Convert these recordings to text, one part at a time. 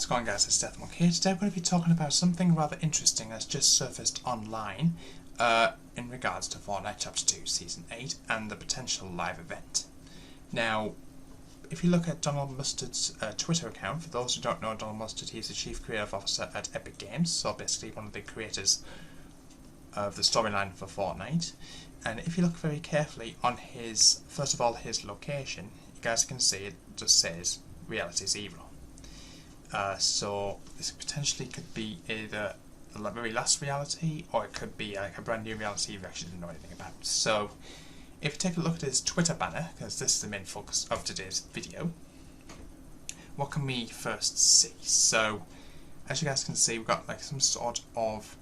going, guys? It's Deathmark here. Today we're going to be talking about something rather interesting that's just surfaced online in regards to Fortnite Chapter 2 Season 8 and the potential live event. Now, if you look at Donald Mustard's Twitter account, for those who don't know Donald Mustard, he's the Chief Creative Officer at Epic Games, so basically one of the creators of the storyline for Fortnite. And if you look very carefully on his, first of all, his location, you guys can see it just says Reality Zero. So this potentially could be either the very last reality, or it could be like a brand new reality you actually didn't know anything about. So if you take a look at his Twitter banner, because this is the main focus of today's video, what can we first see? So as you guys can see, we've got like some sort of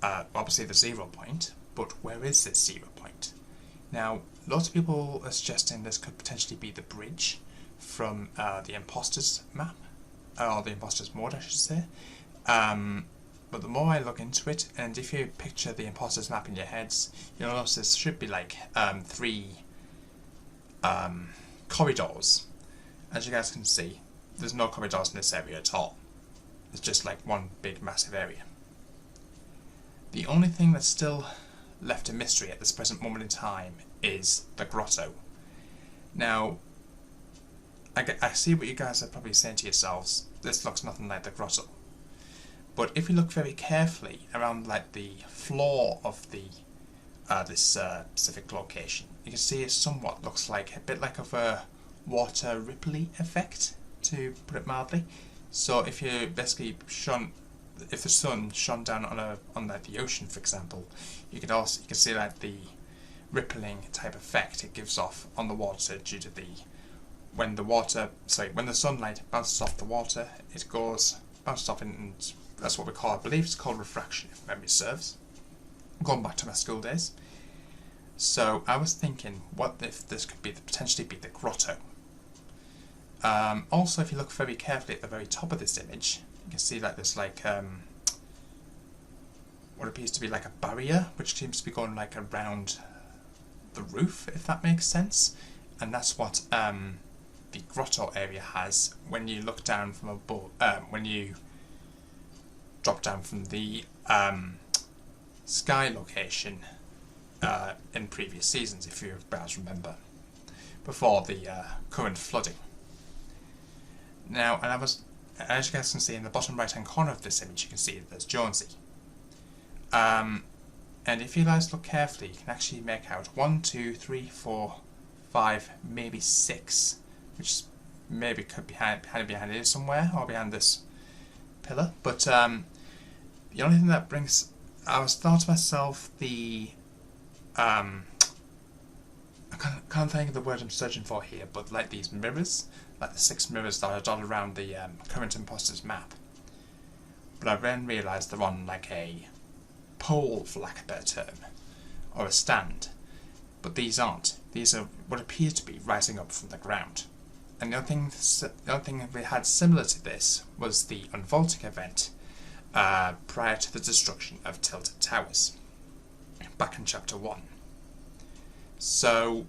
obviously the 0 point, but where is this 0 point? Now, lots of people are suggesting this could potentially be the bridge from the Imposters map, or the Imposters mode I should say. But the more I look into it, and if you picture the Imposters map in your heads, you'll notice there should be like 3 corridors. As you guys can see, there's no corridors in this area at all. It's just like one big massive area. The only thing that's still left a mystery at this present moment in time is the grotto. Now, I see what you guys are probably saying to yourselves, this looks nothing like the grotto. But if you look very carefully around like the floor of the this specific location, you can see it somewhat looks like a bit like of a water ripply effect, to put it mildly. So if you basically if the sun shone down on like the ocean, for example, you can see like the rippling type effect it gives off on the water due to when the sunlight bounces off the water, it bounces off, and that's what we call, I believe it's called refraction, if memory serves. Going back to my school days. So I was thinking, what if this could potentially be the grotto? Also, if you look very carefully at the very top of this image, you can see like this what appears to be like a barrier, which seems to be going like around the roof, if that makes sense. And that's what the grotto area has when you look down from above, when you drop down from the sky location in previous seasons, if you guys remember, before the current flooding. Now, as you guys can see in the bottom right hand corner of this image, you can see that there's Jonesy. And if you guys look carefully, you can actually make out 1, 2, 3, 4, 5, maybe 6, which maybe could be behind here somewhere, or behind this pillar. But the only thing that I thought to myself, I can't think of the word I'm searching for here, but like these mirrors, like the 6 mirrors that are dotted around the current Imposters map. But I then realised they're on like a pole, for lack of a better term, or a stand. But these aren't. These are what appear to be rising up from the ground. And the other thing we had similar to this was the unvaulting event prior to the destruction of Tilted Towers, back in Chapter 1. So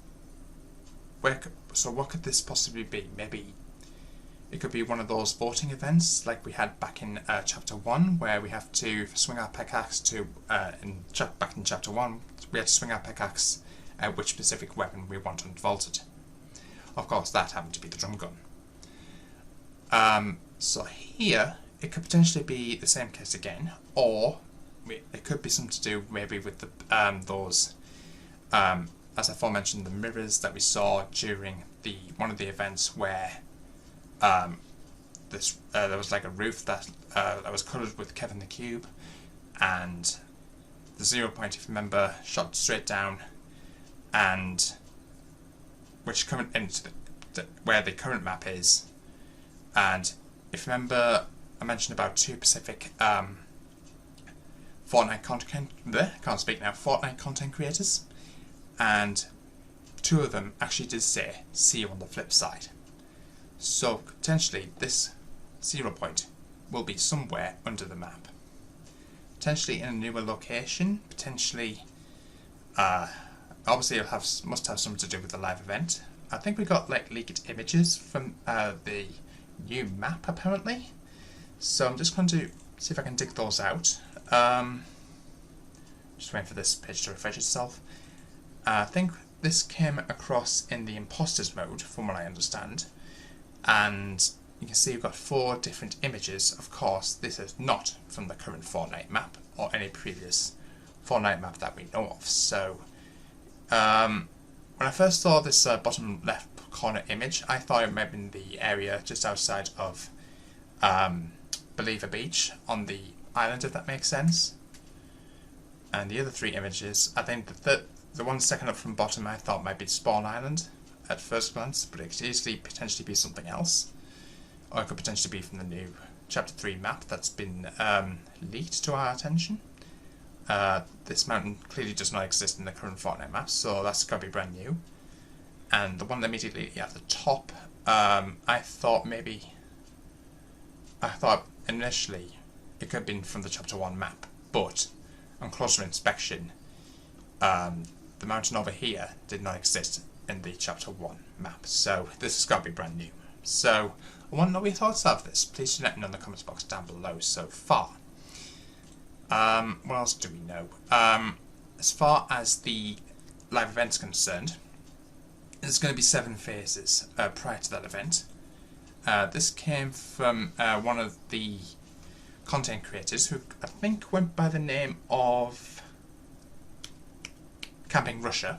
what could this possibly be? Maybe it could be one of those voting events like we had back in Chapter 1, where we have to swing our pickaxe back in Chapter 1, we had to swing our pickaxe at which specific weapon we want unvaulted. Of course, that happened to be the drum gun. So here, it could potentially be the same case again, or it could be something to do maybe with the those, as I aforementioned, the mirrors that we saw during one of the events where there was like a roof that was coloured with Kevin the Cube, and the 0 point, if you remember, shot straight down, and which current into where the current map is. And if you remember, I mentioned about 2 specific Fortnite content creators, and 2 of them actually did say "see you on the flip side." So potentially this 0 point will be somewhere under the map, potentially in a newer location, potentially obviously it must have something to do with the live event. I think we got like leaked images from the new map apparently, So I'm just going to see if I can dig those out. Just waiting for this page to refresh itself. I think this came across in the imposters mode, from what I understand, and you can see we've got 4 different images. Of course, this is not from the current Fortnite map or any previous Fortnite map that we know of. So, when I first saw this bottom left corner image, I thought it might have been the area just outside of Believer Beach on the island, if that makes sense. And the other 3 images, I think the one second up from bottom I thought might be Spawn Island at first glance, but it could easily potentially be something else. Or it could potentially be from the new Chapter 3 map that's been leaked to our attention. This mountain clearly does not exist in the current Fortnite map, so that's got to be brand new. And the one immediately at the top, I thought initially it could have been from the Chapter 1 map, but on closer inspection, the mountain over here did not exist in the Chapter 1 map, so this has got to be brand new. So, I want to know what your thoughts are of this. Please do let me know in the comments box down below so far. What else do we know? As far as the live event's concerned, there's going to be 7 phases prior to that event. This came from one of the content creators who I think went by the name of Camping Russia,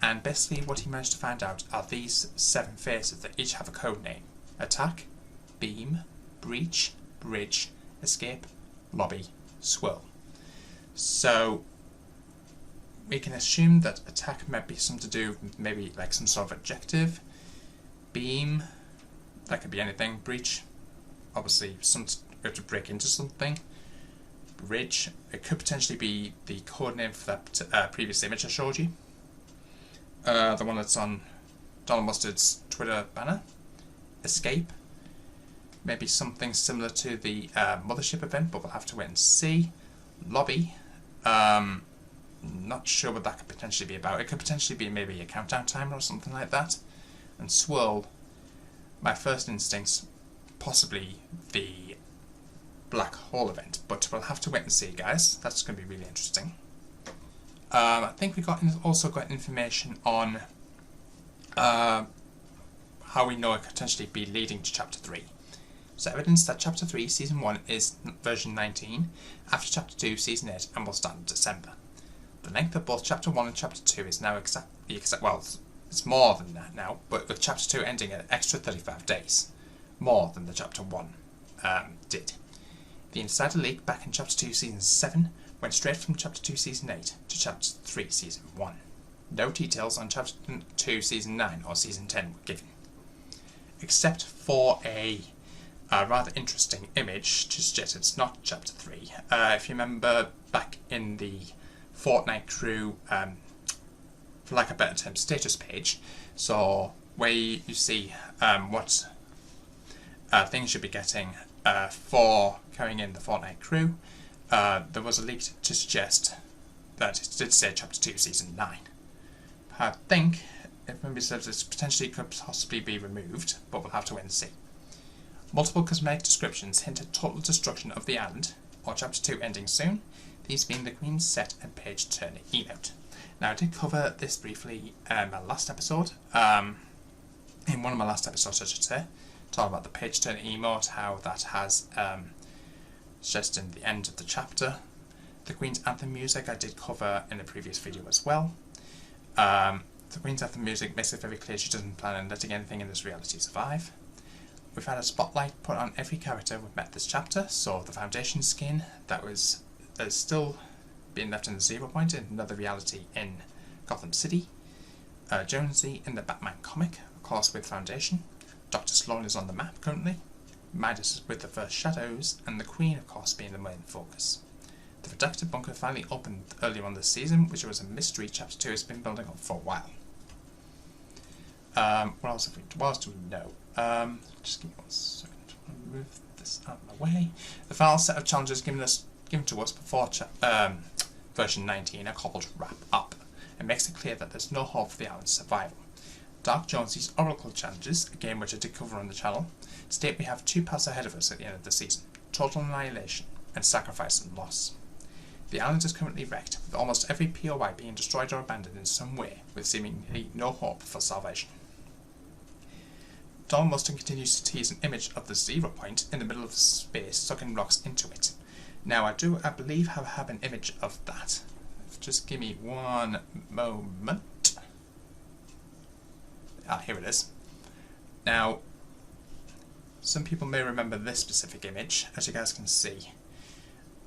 and basically what he managed to find out are these 7 phases that each have a code name: Attack, Beam, Breach, Bridge, Escape, Lobby, Swirl. So we can assume that Attack might be something to do with maybe like some sort of objective. Beam, that could be anything. Breach, obviously something to break into something. Bridge, it could potentially be the code name for that previous image I showed you. The one that's on Donald Mustard's Twitter banner. Escape, maybe something similar to the Mothership event, but we'll have to wait and see. Lobby, not sure what that could potentially be about. It could potentially be maybe a countdown timer or something like that. And Swirl, my first instinct's possibly the Black Hole event, but we'll have to wait and see, guys. That's going to be really interesting. I think we also got information on how we know it could potentially be leading to Chapter 3. So evidence that Chapter 3 Season 1 is version 19, after Chapter 2 Season 8, and will start in December. The length of both Chapter 1 and Chapter 2 is now well, it's more than that now, but with Chapter 2 ending at an extra 35 days, more than the Chapter 1 did. The insider leak back in Chapter 2 Season 7 went straight from Chapter 2 Season 8 to Chapter 3 Season 1. No details on Chapter 2 Season 9 or Season 10 were given, except for a rather interesting image to suggest it's not Chapter 3. If you remember back in the Fortnite crew, for lack of a better term, status page, so where you see what things you'll be getting for carrying in the Fortnite crew, there was a leak to suggest that it did say Chapter 2 Season 9. I think, if memory serves, this potentially could possibly be removed, but we'll have to wait and see. Multiple cosmetic descriptions hint at total destruction of the island, or Chapter 2 ending soon, these being the Queen's set and Page Turner emote. Now, I did cover this briefly in my last episode, in one of my last episodes I should say, talking about the Page Turner emote, how that has suggested the end of the chapter. The Queen's Anthem music I did cover in a previous video as well. The Queen's Anthem music makes it very clear she doesn't plan on letting anything in this reality survive. We've had a spotlight put on every character we've met this chapter, so the Foundation skin that is still being left in the 0 point in another reality in Gotham City. Jonesy in the Batman comic, of course with Foundation. Dr. Sloan is on the map currently. Midas with the first shadows, and the Queen of course being the main focus. The Redacted Bunker finally opened earlier on this season, which was a mystery Chapter 2 has been building up for a while. What else do we know? Just give me 1 second. I'll move this out of my way. The final set of challenges given to us before version 19 are called Wrap Up. It makes it clear that there's no hope for the island's survival. Dark Jonesy's Oracle Challenges, a game which I did cover on the channel, state we have 2 paths ahead of us at the end of the season: total annihilation and sacrifice and loss. The island is currently wrecked, with almost every POI being destroyed or abandoned in some way, with seemingly no hope for salvation. Donald Mustang continues to tease an image of the 0 point in the middle of space, sucking rocks into it. Now I believe I have an image of that. Just give me one moment. Ah, here it is. Now, some people may remember this specific image. As you guys can see,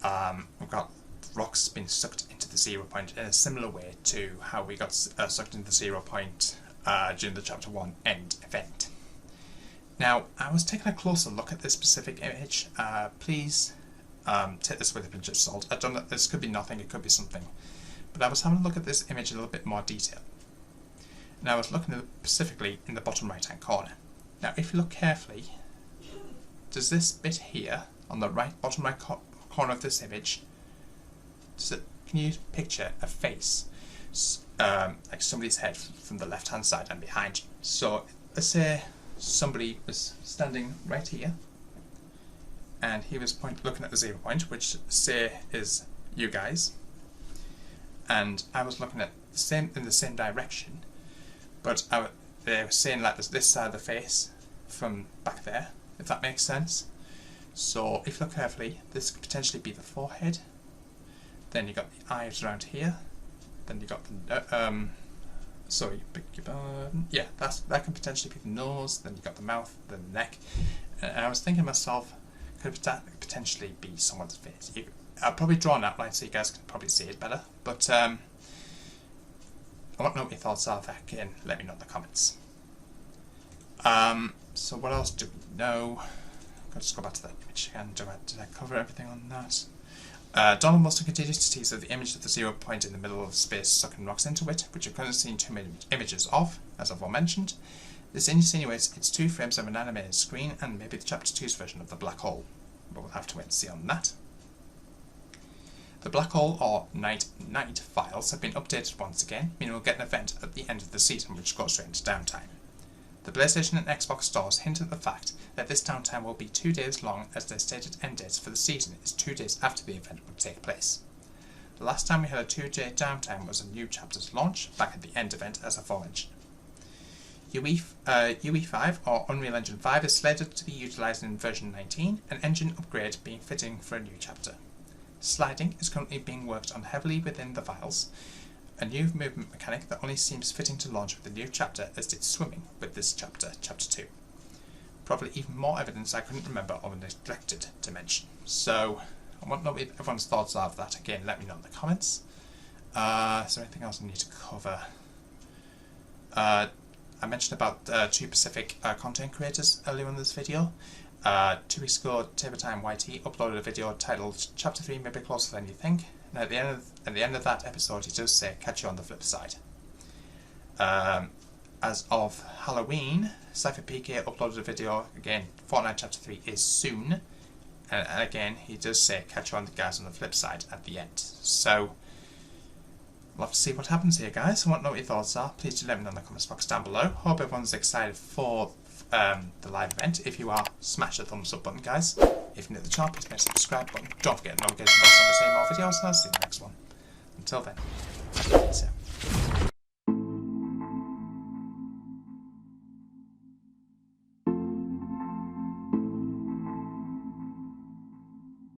we've got rocks being sucked into the 0 point in a similar way to how we got sucked into the 0 point during the Chapter 1 end event. Now, I was taking a closer look at this specific image. Please take this with a pinch of salt. I don't know, this could be nothing, it could be something. But I was having a look at this image in a little bit more detail. And I was looking at it specifically in the bottom right hand corner. Now, if you look carefully, does this bit here, on the bottom right corner of this image, can you picture a face, like somebody's head from the left hand side and behind you? So let's say somebody was standing right here, and he was looking at the 0 point, which say is you guys, and I was looking at in the same direction, but they were saying like this side of the face from back there, if that makes sense. So if you look carefully, this could potentially be the forehead. Then you got the eyes around here. Then you got the sorry, beg your pardon. Yeah, that can potentially be the nose. Then you got the mouth, then the neck. And I was thinking to myself, could that potentially be someone's face? I'll probably draw an outline so you guys can probably see it better. But I want to know what your thoughts are there. Again, let me know in the comments. So what else do we know? I'll just go back to that image again. Did I cover everything on that? Donald Mustang continues to tease that the image of the 0 point in the middle of space sucking rocks into it, which you've currently seen 2 images of, as I've mentioned. This insinuates it's 2 frames of an animated screen and maybe the Chapter 2's version of the black hole, but we'll have to wait and see on that. The black hole or night files have been updated once again, meaning we'll get an event at the end of the season which goes straight into downtime. The PlayStation and Xbox stores hint at the fact that this downtime will be 2 days long, as their stated end dates for the season is 2 days after the event would take place. The last time we had a 2-day downtime was a new chapter's launch, back at the end event as aforementioned. UE5 or Unreal Engine 5 is slated to be utilised in version 19, an engine upgrade being fitting for a new chapter. Sliding is currently being worked on heavily within the files, a new movement mechanic that only seems fitting to launch with the new chapter as did swimming with this chapter, Chapter 2. Probably even more evidence I couldn't remember or neglected to mention. So, I want to know what everyone's thoughts are of that. Again, let me know in the comments. Is there anything else I need to cover? I mentioned about 2 Pacific content creators earlier in this video. 2 weeks ago, Tabertime YT uploaded a video titled Chapter 3 may be closer than you think. And at the end of that episode, he does say, catch you on the flip side. As of Halloween, Cypher PK uploaded a video, again, Fortnite Chapter 3 is soon. And again, he does say, catch you on the guys on the flip side at the end. So, we'll have to see what happens here, guys. I want to know what your thoughts are. Please do let me know in the comments box down below. Hope everyone's excited for the live event. If you are, smash the thumbs up button, guys. If you're new to the channel, please smash the subscribe button. Don't forget to notification bell so I see more videos, and I'll see you in the next one. Until then, peace out.